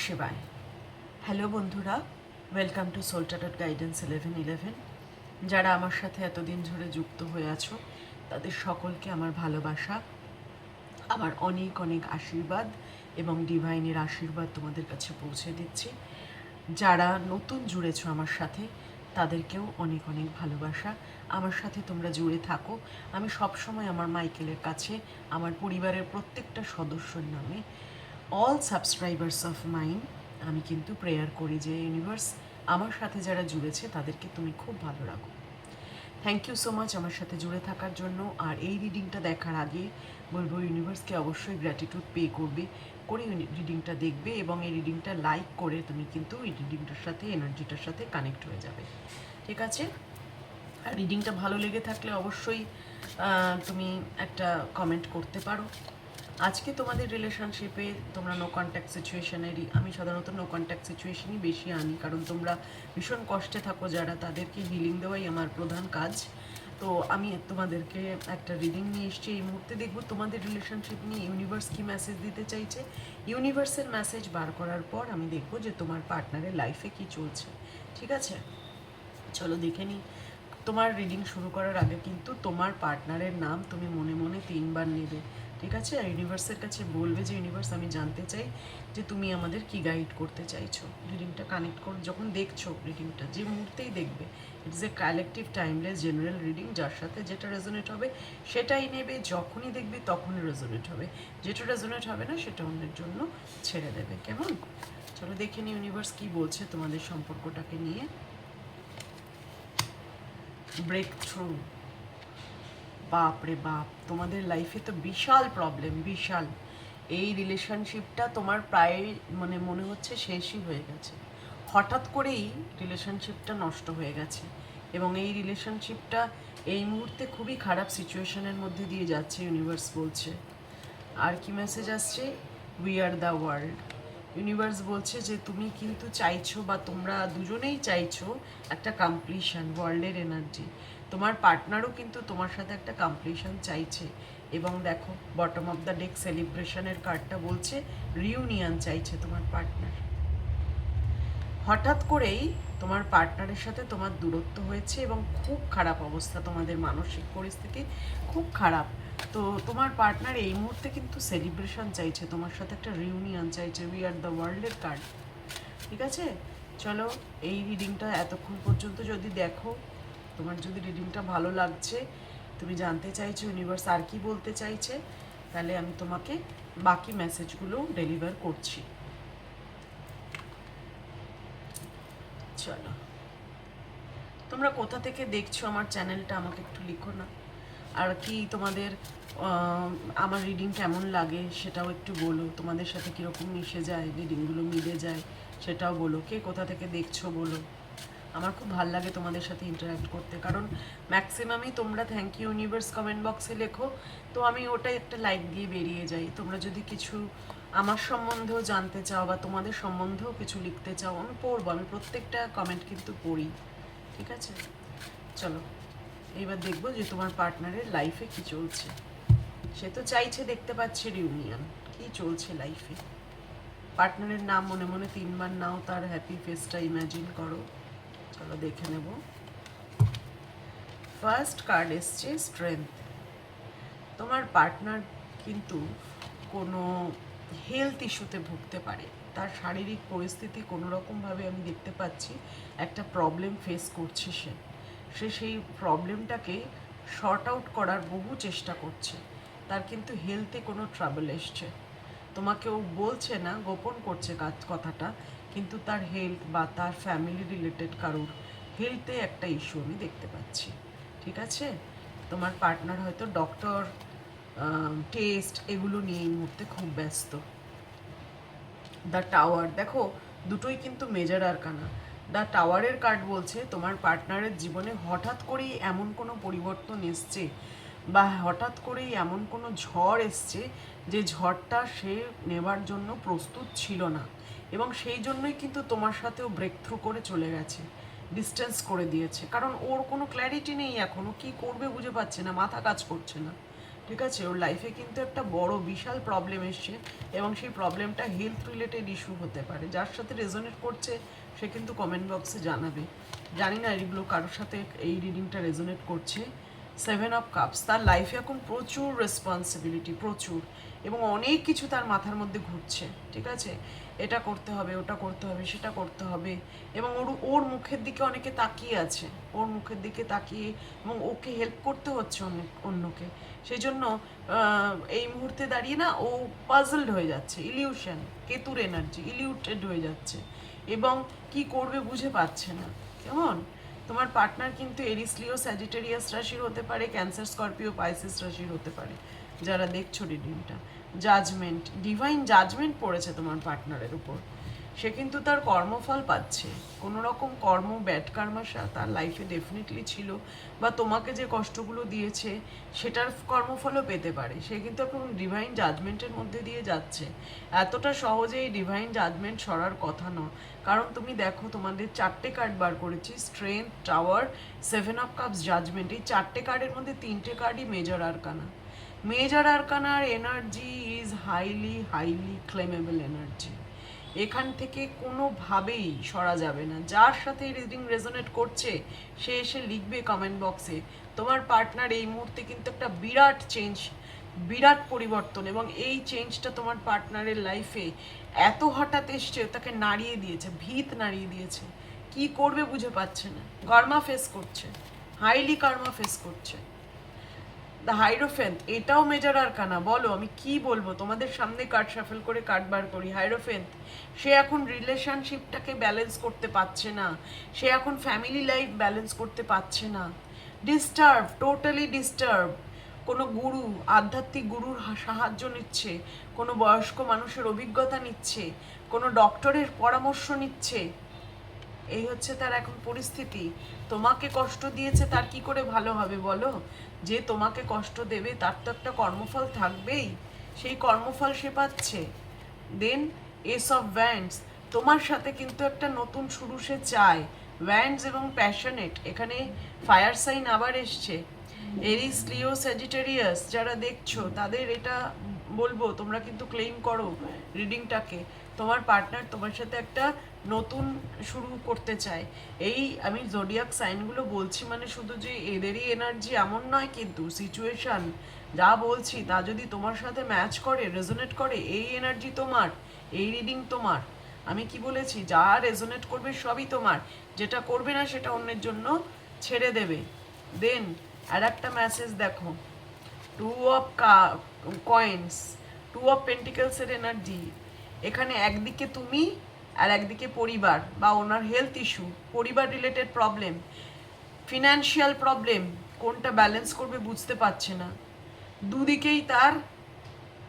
শিবায়। Hello বন্ধুরা, welcome to soul tarot guidance 1111। যারা আমার সাথে এতদিন ধরে যুক্ত হয়ে আছো তাদের সকলকে আমার ভালোবাসা, আমার অনেক অনেক আশীর্বাদ এবং ডিভাইনের আশীর্বাদ তোমাদের কাছে পৌঁছে দিচ্ছি। যারা নতুন জুড়েছো আমার সাথে তাদেরকেও অনেক অনেক ভালোবাসা। আমার সাথে তোমরা জুড়ে থাকো। আমি সবসময় আমার মাইকেলের কাছে আমার পরিবারের প্রত্যেকটা সদস্যর নামে, অল সাবস্ক্রাইবার্স অফ মাইন, আমি কিন্তু প্রেয়ার করি যে ইউনিভার্স আমার সাথে যারা জুড়েছে তাদেরকে তুমি খুব ভালো রাখো। থ্যাংক ইউ সো মাচ আমার সাথে জুড়ে থাকার জন্য। আর এই রিডিংটা দেখার আগে বলবো ইউনিভার্সকে অবশ্যই গ্র্যাটিটিউড পে করবে, করে রিডিংটা দেখবে এবং এই রিডিংটা লাইক করে তুমি কিন্তু এই রিডিংটার সাথে, এনার্জিটার সাথে কানেক্ট হয়ে যাবে। ঠিক আছে? আর রিডিংটা ভালো লেগে থাকলে অবশ্যই তুমি একটা কমেন্ট করতে পারো। আজকে তোমাদের রিলেশনশিপে তোমরা নো কন্ট্যাক্ট সিচুয়েশনেরই, আমি সাধারণত নো কন্ট্যাক্ট সিচুয়েশনই বেশি আনি, কারণ তোমরা ভীষণ কষ্টে থাকো যারা, তাদেরকে হিলিং দেওয়াই আমার প্রধান কাজ। তো আমি তোমাদেরকে একটা রিডিং নিয়ে এসেছি এই মুহূর্তে। দেখবো তোমাদের রিলেশনশিপ নিয়ে ইউনিভার্স কী মেসেজ দিতে চাইছে। ইউনিভার্সের মেসেজ বার করার পর আমি দেখবো যে তোমার পার্টনারের লাইফে কী চলছে। ঠিক আছে, চলো দেখে নিই। তোমার রিডিং শুরু করার আগে কিন্তু তোমার পার্টনারের নাম তুমি মনে মনে 3বার নেবে। ঠিক আছে? আর ইউনিভার্সের কাছে বলবে যে ইউনিভার্স, আমি জানতে চাই যে তুমি আমাদের কি গাইড করতে চাইছো। রিডিংটা কানেক্ট করে যখন দেখছো, রিডিংটা যে মুহূর্তেই দেখবে, it's a collective timeless general reading. যার সাথে যেটা রেজোনেট হবে সেটাই নেবে, যখনই দেখবে তখনই রেজোনেট হবে। যেটা রেজোনেট হবে না সেটা অন্যের জন্য ছেড়ে দেবে। কেমন? চলো দেখে নি ইউনিভার্স কি বলছে তোমাদের সম্পর্কটাকে নিয়ে। Breakthrough. বাপ রে বাপ, তোমাদের লাইফে তো বিশাল প্রবলেম, বিশাল। এই রিলেশনশিপটা তোমার প্রায় মনে হচ্ছে শেষই হয়ে গেছে। হঠাৎ করেই রিলেশনশিপটা নষ্ট হয়ে গেছে এবং এই রিলেশনশিপটা এই মুহূর্তে খুবই খারাপ সিচুয়েশনের মধ্যে দিয়ে যাচ্ছে, ইউনিভার্স বলছে। আর কি মেসেজ আসছে? We are the world. Universe বলছে যে তুমি কিন্তু চাইছো, বা তোমরা দুজনেই চাইছো একটা কমপ্লিশন, ওয়ার্ল্ডের এনার্জি। তোমার পার্টনারও কিন্তু তোমার সাথে একটা কমপ্লিশন চাইছে। এবং দেখো বটম অফ দ্য ডেক সেলিব্রেশনের কার্ডটা বলছে রিউনিয়ন চাইছে তোমার পার্টনার। হঠাৎ করেই তোমার পার্টনারের সাথে তোমার দূরত্ব হয়েছে এবং খুব খারাপ অবস্থা, তোমাদের মানসিক পরিস্থিতি খুব খারাপ। তো তোমার পার্টনার এই মুহূর্তে কিন্তু সেলিব্রেশন চাইছে, তোমার সাথে একটা রিউনিয়ন চাইছে। উই আর দ্য ওয়ার্ল্ডের কার্ড। ঠিক আছে, চলো এই রিডিংটা এতক্ষণ পর্যন্ত যদি দেখো, তোমার যদি রিডিংটা ভালো লাগছে, তুমি জানতে চাইছো ইউনিভার্স আর কি বলতে চাইছে, তাহলে আমি তোমাকে বাকি মেসেজগুলো ডেলিভার করছি। চলো, তোমরা কোথা থেকে দেখছো আমার চ্যানেলটা আমাকে একটু লিখো না। আর কি তোমাদের আমার রিডিং কেমন লাগে সেটাও একটু বলো। তোমাদের সাথে কীরকম মিশে যায়, রিডিংগুলো মিলে যায় সেটাও বলো। কে কোথা থেকে দেখছো বলো। আমার খুব ভালো লাগে তোমাদের সাথে ইন্টারাক্ট করতে, কারণ ম্যাক্সিমামই তোমরা থ্যাংক ইউ ইউনিভার্স কমেন্ট বক্সে লেখো, তো আমি ওটাই একটা লাইক দিয়ে বেরিয়ে যাই। তোমরা যদি কিছু আমার সম্বন্ধেও জানতে চাও বা তোমাদের সম্বন্ধেও কিছু লিখতে চাও, আমি পড়বো। আমি প্রত্যেকটা কমেন্ট কিন্তু পড়ি। ঠিক আছে, চলো এইবার দেখবো যে তোমার পার্টনারের লাইফে কি চলছে। সে তো চাইছে, দেখতে পাচ্ছে রিউনিয়ন, কি চলছে লাইফে। পার্টনারের নাম মনে মনে 3বার নাও, তার হ্যাপি ফেসটা ইমাজিন করো। চলো দেখে নেব। ফার্স্ট কার্ড এসছে স্ট্রেংথ। তোমার পার্টনার কিন্তু কোনো হেলথ ইস্যুতে ভুগতে পারে। তার শারীরিক পরিস্থিতি কোনো রকমভাবে আমি দেখতে পাচ্ছি একটা প্রবলেম ফেস করছে সে। সেই প্রবলেমটাকে শর্ট আউট করার বহু চেষ্টা করছে। তার কিন্তু হেলথে কোনো ট্রাবল এসছে। তোমাকেও বলছে না, গোপন করছে কথাটা, কিন্তু তার হেলথ বা তার ফ্যামিলি রিলেটেড কারোর হেলথে একটা ইস্যু আমি দেখতে পাচ্ছি। ঠিক আছে, তোমার পার্টনার হয়তো ডক্টর, টেস্ট এগুলো নিয়ে এই মুহূর্তে খুব ব্যস্ত। দ্য টাওয়ার, দেখো দুটোই কিন্তু মেজর আরকানা। দ্য টাওয়ারের কার্ড বলছে তোমার পার্টনারের জীবনে হঠাৎ করেই এমন কোনো পরিবর্তন এসছে, বা হঠাৎ করেই এমন কোনো ঝড় এসছে যে ঝড়টা সে নেবার জন্য প্রস্তুত ছিল না, এবং সেই জন্যই কিন্তু তোমার সাথেও ব্রেক থ্রু করে চলে গেছে, ডিস্টেন্স করে দিয়েছে। কারণ ওর কোনো ক্ল্যারিটি নেই, এখনও কী করবে বুঝে পাচ্ছে না, মাথা কাজ করছে না। ঠিক আছে, ওর লাইফে কিন্তু একটা বড় বিশাল প্রবলেম এসছে এবং সেই প্রবলেমটা হেলথ রিলেটেড ইস্যু হতে পারে। যার সাথে রেজোনেট করছে সে কিন্তু কমেন্ট বক্সে জানাবে। জানি না এগুলো কারোর সাথে এই রিডিংটা রেজোনেট করছে। 7 অফ কাপস, তার লাইফে এখন প্রচুর রেসপন্সিবিলিটি, প্রচুর, এবং অনেক কিছু তার মাথার মধ্যে ঘুরছে। ঠিক আছে, এটা করতে হবে, ওটা করতে হবে, সেটা করতে হবে, এবং ওর ওর মুখের দিকে অনেকে তাকিয়ে আছে, ওর মুখের দিকে তাকিয়ে, এবং ওকে হেল্প করতে হচ্ছে অন্যকে। সেই জন্য এই মুহূর্তে দাঁড়িয়ে না ও পাজলড হয়ে যাচ্ছে, ইলিউশন, কেতুর এনার্জি, ইলিউটেড হয়ে যাচ্ছে এবং কি করবে বুঝে পাচ্ছে না। কেমন? তোমার পার্টনার কিন্তু এরিস, লিও, স্যাজিটেরিয়াস রাশির হতে পারে, ক্যান্সার, স্করপিও, পাইসিস রাশির হতে পারে। যারা দেখছো রিডিংটা, জাজমেন্ট, ডিভাইন জাজমেন্ট পড়েছে তোমার পার্টনারের উপর। সে কিন্তু তার কর্মফল পাচ্ছে। কোনো রকম কর্ম, ব্যাড কর্মাশা তার লাইফে ডেফিনেটলি ছিল, বা তোমাকে যে কষ্টগুলো দিয়েছে সেটার কর্মফলও পেতে পারে। সে কিন্তু এখন ডিভাইন জাজমেন্টের মধ্যে দিয়ে যাচ্ছে। এতটা সহজে এই ডিভাইন জাজমেন্ট সরার কথা নয়, কারণ তুমি দেখো তোমাদের 4টে কার্ড বার করেছি, strength, tower, 7 of cups, judgment. এই 4টে কার্ডের মধ্যে 3টে কার্ডই মেজর আরকানা। মেজর আরকানার energy is highly highly claimable energy. এখান থেকে কোনোভাবেই সরা যাবে না। যার সাথে রিডিং রেজোনেট করছে সে এসে লিখবে কমেন্ট বক্সে। তোমার পার্টনার এই মুহূর্তে কিন্তু একটা বিরাট চেঞ্জ, বিরাট পরিবর্তন, এবং এই চেঞ্জটা তোমার পার্টনারের লাইফে এত হঠাৎ এসছে, তাকে নাড়িয়ে দিয়েছে, ভিত নাড়িয়ে দিয়েছে। কি করবে বুঝে পাচ্ছে না, কর্মা ফেস করছে, হাইলি কর্মা ফেস করছে। দ্য হাইরোফেন্ট, এটাও মেজর আরকানা। বলো আমি কি বলবো, তোমাদের সামনে কার্ড শাফেল করে কার্ড বার করি। হাইরোফেন্ট, সে এখন রিলেশনশিপটাকে ব্যালেন্স করতে পারছে না, সে এখন ফ্যামিলি লাইফ ব্যালেন্স করতে পারছে না। Disturb, totally disturb. কোনো গুরু, আধ্যাত্মিক গুরুর সাহায্য নিচ্ছে, কোনো বয়স্ক মানুষের অভিজ্ঞতা নিচ্ছে, কোনো ডক্টরের পরামর্শ নিচ্ছে। এই হচ্ছে তার এখন পরিস্থিতি। তোমাকে কষ্ট দিয়েছে, তার কি করে ভালো হবে বলো? যে তোমাকে কষ্ট দেবে তার তো একটা কর্মফল থাকবেই, সেই কর্মফল সে পাচ্ছে। দেন এস অফ ভ্যান্ডস, তোমার সাথে কিন্তু একটা নতুন শুরু সে চায়। ভ্যান্ডস এবং প্যাশনেট, এখানে ফায়ার সাইন আবার এসছে। এরিস, লিও, স্যাজিটেরিয়াস যারা দেখছো তাদের এটা বলবো, তোমরা কিন্তু ক্লেইম করো রিডিংটাকে। তোমার পার্টনার তোমার সাথে একটা নতুন শুরু করতে চায়। এই আমি জোডিয়াক সাইনগুলো বলছি মানে শুধু যে এদেরই এনার্জি এমন নয়, কিন্তু সিচুয়েশন যা বলছি তা যদি তোমার সাথে ম্যাচ করে, রেজোনেট করে, এই এনার্জি তোমার, এই রিডিং তোমার। আমি কি বলেছি, যা রেজোনেট করবে সবই তোমার, যেটা করবে না সেটা অন্যের জন্য ছেড়ে দেবে। দেন আর একটা মেসেজ দেখো, 2 অফ কয়েন্স, 2 অফ পেন্টিকেলসের এনার্জি। এখানে একদিকে তুমি আর একদিকে পরিবার বা ওনার হেলথ ইস্যু, পরিবার রিলেটেড প্রবলেম, ফিনান্সিয়াল প্রবলেম, কোনটা ব্যালেন্স করবে বুঝতে পারছে না। দুদিকেই তার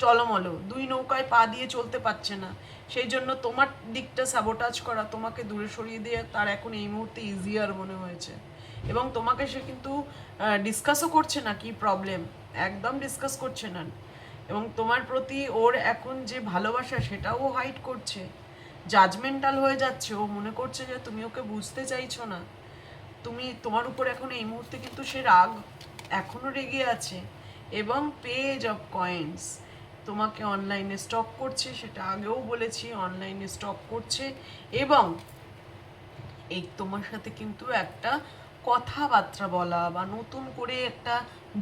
টলমলো, দুই নৌকায় পা দিয়ে চলতে পারছে না। সেই জন্য তোমার দিকটা সাবোটাজ করা, তোমাকে দূরে সরিয়ে দিয়ে তার এখন এই মুহূর্তে ইজিয়ার মনে হয়েছে। এবং তোমাকে সে কিন্তু ডিসকাসও করছে না কি প্রবলেম, একদম ডিসকাস করছে না। এবং তোমার প্রতি ওর এখন যে ভালোবাসা সেটাও হাইড করছে, জাজমেন্টাল হয়ে যাচ্ছে। ও মনে করছে যে তুমি ওকে বুঝতে চাইছো না। তোমার উপর এখন এই মুহূর্তে কিন্তু সে রাগ, এখনো রেগে আছে। এবং পেজ অফ কয়েন্স, তোমাকে অনলাইনে স্টক করছে, সেটা আগেও বলেছি, অনলাইনে স্টক করছে। এবং এই তোমার সাথে কিন্তু একটা কথাবার্তা বলা বা নতুন করে একটা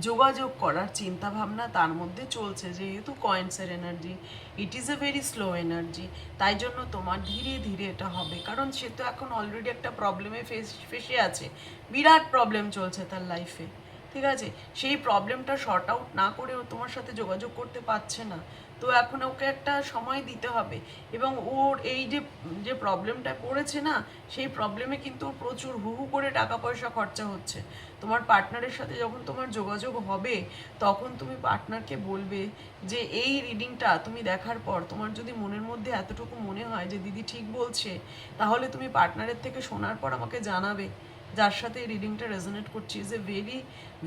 যোগাযোগ করার চিন্তা ভাবনা তার মধ্যে চলছে। যেহেতু কয়েন্সের energy, it is a very slow energy, তাই জন্য তোমার ধীরে ধীরে এটা হবে। কারণ সে তো এখন অলরেডি একটা প্রবলেমে ফেসে আছে, বিরাট প্রবলেম চলছে তার লাইফে। ঠিক আছে, সেই প্রবলেমটা শর্ট আউট না করে ও তোমার সাথে যোগাযোগ করতে পারছে না। তো এখন ওকে একটা সময় দিতে হবে। এবং ওর এই যে যে প্রবলেমটা পড়েছে না, সেই প্রবলেমে কিন্তু ওর প্রচুর হু হু করে টাকা পয়সা খরচা হচ্ছে। তোমার পার্টনারের সাথে যখন তোমার যোগাযোগ হবে, তখন তুমি পার্টনারকে বলবে যে এই রিডিংটা তুমি দেখার পর তোমার যদি মনের মধ্যে এতটুকু মনে হয় যে দিদি ঠিক বলছে, তাহলে তুমি পার্টনারের থেকে শোনার পর আমাকে জানাবে। যার সাথে এই রিডিংটা রেজোনেট করছে is a very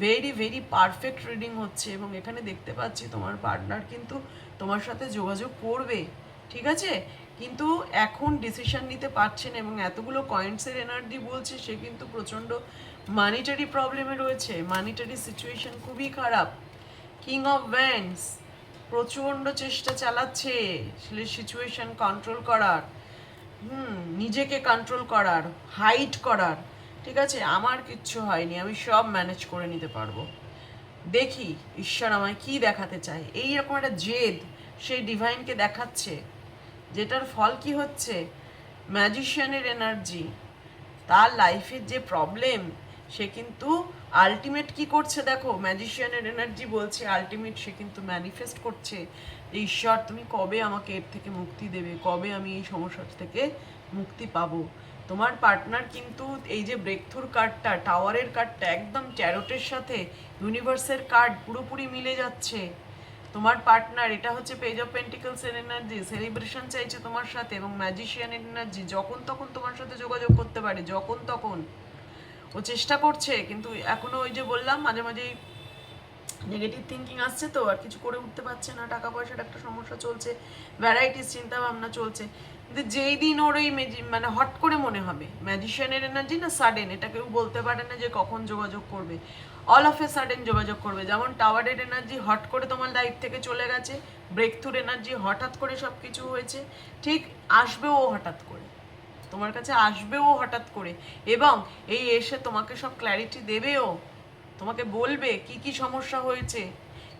very very perfect reading হচ্ছে। এবং এখানে দেখতে পাচ্ছি তোমার পার্টনার কিন্তু তোমার সাথে যোগাযোগ করবে, ঠিক আছে, কিন্তু এখন ডিসিশন নিতে পারছে না। এবং এতগুলো কয়েন্টসের এনার্জি বলছে সে কিন্তু প্রচণ্ড মানিটারি প্রবলেমে রয়েছে, মানিটারি সিচুয়েশন খুবই খারাপ। কিং অফ ওয়ান্ডস প্রচণ্ড চেষ্টা চালাচ্ছে সিচুয়েশন কন্ট্রোল করার, নিজেকে কন্ট্রোল করার, হাইড করার। ঠিক আছে, আমার কিচ্ছু হয়নি, আমি সব ম্যানেজ করে নিতে পারবো। দেখি ঈশ্বর আমায় কি দেখাতে চায়। এইরকম একটা জেদ সেই ডিভাইনকে দেখাচ্ছে, যেটার ফল কি হচ্ছে, ম্যাজিশিয়ানের এনার্জি। তার লাইফের যে প্রবলেম, সে কিন্তু আলটিমেট কি করছে দেখো, ম্যাজিশিয়ানের এনার্জি বলছে আলটিমেট সে কিন্তু ম্যানিফেস্ট করছে যে ঈশ্বর তুমি কবে আমাকে এর থেকে মুক্তি দেবে, কবে আমি এই সমস্যা থেকে মুক্তি পাবো। তোমার পার্টনার কিন্তু এই যে ব্রেকথ্রুর কার্ডটা, টাওয়ারের কার্ডটা একদম ট্যারোটের সাথে ইউনিভার্সের কার্ড পুরোপুরি মিলে যাচ্ছে। তোমার পার্টনার, এটা হচ্ছে পেজ অফ পেন্টিকলসের এনার্জি, সেলিব্রেশন চাইছে তোমার সাথে, এবং ম্যাজিশিয়ানের এনার্জি, যখন তখন তোমার সাথে যোগাযোগ করতে পারে, যখন তখন ও চেষ্টা করছে। কিন্তু এখনো ওই যে বললাম মাঝে মাঝেই নেগেটিভ থিঙ্কিং আসছে, তো আর কিছু করে উঠতে পারছে না, টাকা পয়সার একটা সমস্যা চলছে, ভ্যারাইটিস চিন্তা ভাবনা চলছে। কিন্তু যেই দিন ওর এই মানে হট করে মনে হবে, ম্যাজিশিয়ানের এনার্জি না সাডেন, এটা কেউ বলতে পারে না যে কখন যোগাযোগ করবে, অল অফ এ সাডেন যোগাযোগ করবে। যেমন টাওয়ারের এনার্জি হট করে তোমার লাইফ থেকে চলে গেছে, ব্রেকথ্রুর এনার্জি হঠাৎ করে সব কিছু হয়েছে, ঠিক আসবেও হঠাৎ করে, তোমার কাছে আসবেও হঠাৎ করে, এবং এই এসে তোমাকে সব ক্ল্যারিটি দেবেও, তোমাকে বলবে কি কি সমস্যা হয়েছে।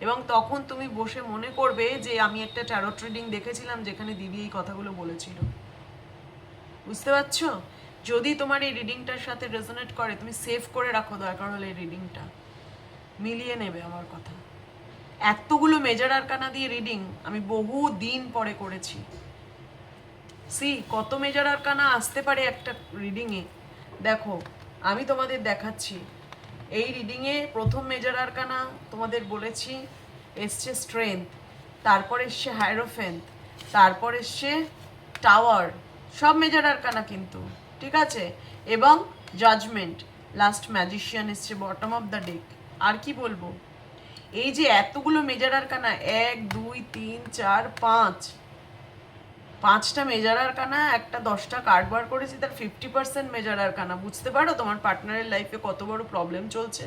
এবং তখন তুমি বসে মনে করবে যে আমি একটা ট্যারোট রিডিং দেখেছিলাম যেখানে দিদি এই কথাগুলো বলেছিল। বুঝতে পারছো? যদি তোমার এই রিডিংটার সাথে রেজোনেট করে, তুমি সেভ করে রাখো দরকার হলে এই রিডিংটা, মিলিয়ে নেবে আমার কথা। এতগুলো মেজর আরকানা দিয়ে রিডিং আমি বহু দিন পরে করেছি। কত মেজর আরকানা আসতে পারে একটা রিডিংয়ে। দেখো আমি তোমাদের দেখাচ্ছি, এই রিডিংয়ে প্রথম মেজর আরকানা তোমাদের বলেছি এসছে স্ট্রেংথ, তারপর এসছে হায়ারোফেন্ট, তারপর এসছে টাওয়ার, সব মেজর আরকানা কিন্তু, ঠিক আছে, এবং জাজমেন্ট, লাস্ট ম্যাজিশিয়ান এসছে বটম অফ দ্য ডেক। আর কি বলবো, এই যে এতগুলো মেজর আরকানা, 1 2 3 4 5, পাঁচটা মেজর আরকানা, একটা 10টা কার্ড বার করেছি, তার 50% মেজর আরকানা। বুঝতে পারো তোমার পার্টনারের লাইফে কত বড় প্রবলেম চলছে।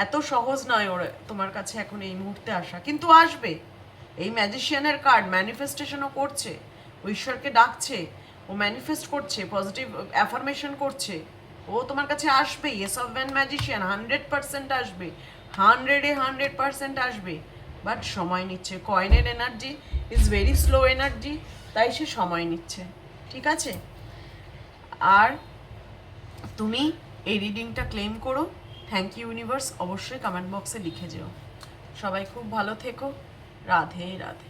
এত সহজ নয় ওর তোমার কাছে এখন এই মুহূর্তে আসা, কিন্তু আসবে। এই ম্যাজিশিয়ানের কার্ড ম্যানিফেস্টেশনও করছে, ও ঈশ্বরকে ডাকছে, ও ম্যানিফেস্ট করছে, পজিটিভ অ্যাফার্মেশন করছে, ও তোমার কাছে আসবে। ইয়েস অফ ম্যান ম্যাজিশিয়ান 100% আসবে, 100% আসবে, বাট সময় নিচ্ছে। কয়েনের energy is very slow energy, তাই সে সময় নিচ্ছে, ঠিক আছে। আর তুমি এই রিডিংটা ক্লেম করো। থ্যাংক ইউ ইউনিভার্স, অবশ্যই কমেন্ট বক্সে লিখে যেও। সবাই খুব ভালো থেকো। রাধে রাধে।